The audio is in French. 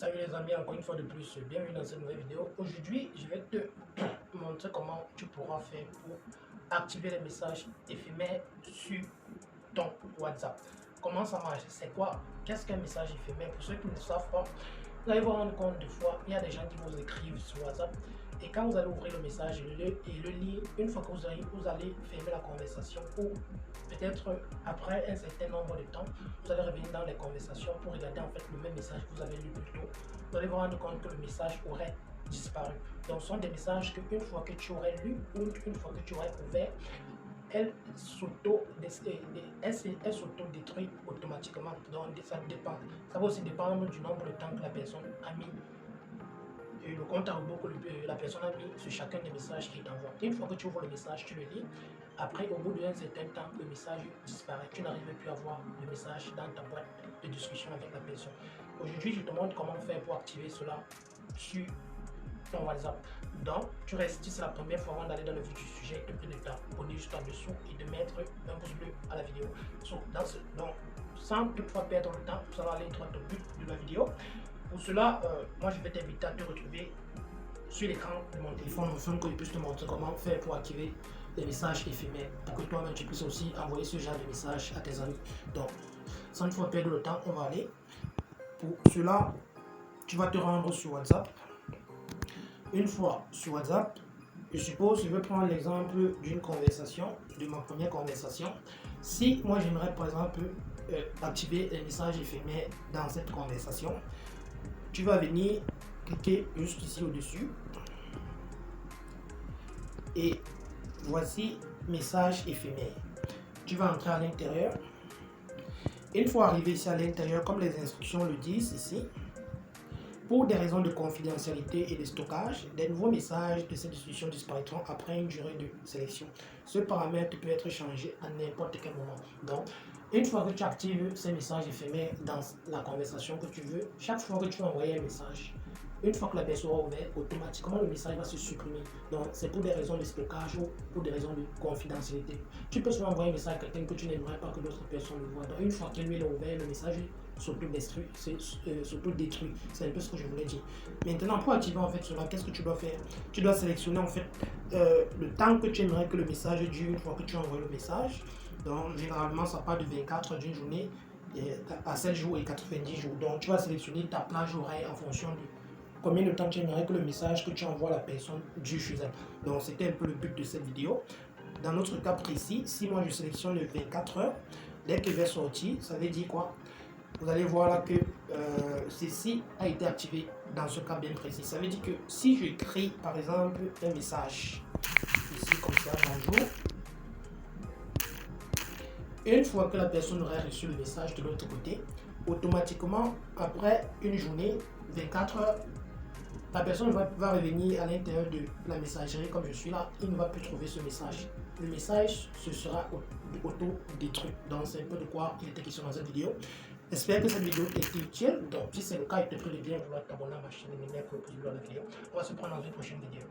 Salut les amis, encore une fois de plus, bienvenue dans cette nouvelle vidéo. Aujourd'hui, je vais te montrer comment tu pourras faire pour activer les messages éphémères sur ton WhatsApp. Comment ça marche? C'est quoi? Qu'est-ce qu'un message éphémère? Pour ceux qui ne savent pas, vous allez vous rendre compte de fois, il y a des gens qui vous écrivent sur WhatsApp et quand vous allez ouvrir le message et le lire, une fois que vous allez fermer la conversation ou peut-être après un certain nombre de temps, vous allez revenir dans les conversations pour regarder en fait le même message que vous avez lu plus tôt. Vous allez vous rendre compte que le message aurait disparu. Donc ce sont des messages qu'une fois que tu aurais lu ou une fois que tu aurais ouvert, elle s'auto-détruit automatiquement. Donc ça dépend. Ça va aussi dépendre du nombre de temps que la personne a mis. Et le compte à rebours que la personne a mis sur chacun des messages qu'il t'envoie. Une fois que tu ouvres le message, tu le lis. Après, au bout d'un certain temps, le message disparaît. Tu n'arrives plus à voir le message dans ta boîte de discussion avec la personne. Aujourd'hui, je te montre comment faire pour activer cela sur ton WhatsApp. Donc, tu restes, c'est la première fois avant d'aller dans le vif du sujet, te prie de t'abonner juste en dessous et de mettre un pouce bleu à la vidéo. Donc, sans toutefois perdre le temps, ça va aller droit au but de la vidéo. Pour cela, moi je vais t'inviter à te retrouver sur l'écran de mon téléphone afin que je puisse te montrer comment faire pour activer les messages éphémères pour que toi-même tu puisses aussi envoyer ce genre de messages à tes amis. Donc, sans toutefois perdre le temps, on va aller. Pour cela, tu vas te rendre sur WhatsApp. Une fois sur WhatsApp, je suppose, je vais prendre l'exemple d'une conversation, de ma première conversation. Si moi j'aimerais par exemple activer les messages éphémères dans cette conversation, tu vas venir cliquer juste ici au-dessus et voici message éphémère. Tu vas entrer à l'intérieur. Une fois arrivé ici à l'intérieur, comme les instructions le disent ici, pour des raisons de confidentialité et de stockage, des nouveaux messages de cette discussion disparaîtront après une durée de sélection. Ce paramètre peut être changé à n'importe quel moment. Donc, une fois que tu actives ces messages éphémères dans la conversation que tu veux, chaque fois que tu vas envoyer un message, une fois que la personne aura ouvert, automatiquement le message va se supprimer. Donc, c'est pour des raisons de stockage ou pour des raisons de confidentialité. Tu peux souvent envoyer un message à quelqu'un que tu n'aimerais pas que d'autres personnes le voient. Donc, une fois qu'il est ouvert, le message s'auto-détruit. C'est un peu ce que je voulais dire. Maintenant, pour activer en fait cela, qu'est-ce que tu dois faire? Tu dois sélectionner en fait le temps que tu aimerais que le message dure une fois que tu envoies le message. Donc, généralement, ça part de 24 d'une journée à 7 jours et 90 jours. Donc, tu vas sélectionner ta plage horaire en fonction de combien de temps tu aimerais que le message que tu envoies à la personne dure chez elle. Donc, c'était un peu le but de cette vidéo. Dans notre cas précis, si moi je sélectionne le 24 heures, dès que je vais sortir, ça veut dire quoi? Vous allez voir là que ceci a été activé dans ce cas bien précis. Ça veut dire que si je crée par exemple un message ici comme ça, bonjour, une fois que la personne aura reçu le message de l'autre côté, automatiquement après une journée, 24 heures, la personne va revenir à l'intérieur de la messagerie comme je suis là, il ne va plus trouver ce message. Le message se sera auto-détruit. Donc c'est un peu de quoi il était question dans cette vidéo. J'espère que cette vidéo t'est utile. Donc si c'est le cas, il te prie de bien vouloir t'abonner à ma chaîne et de mettre le pouce bleu à la vidéo. On va se prendre dans une prochaine vidéo.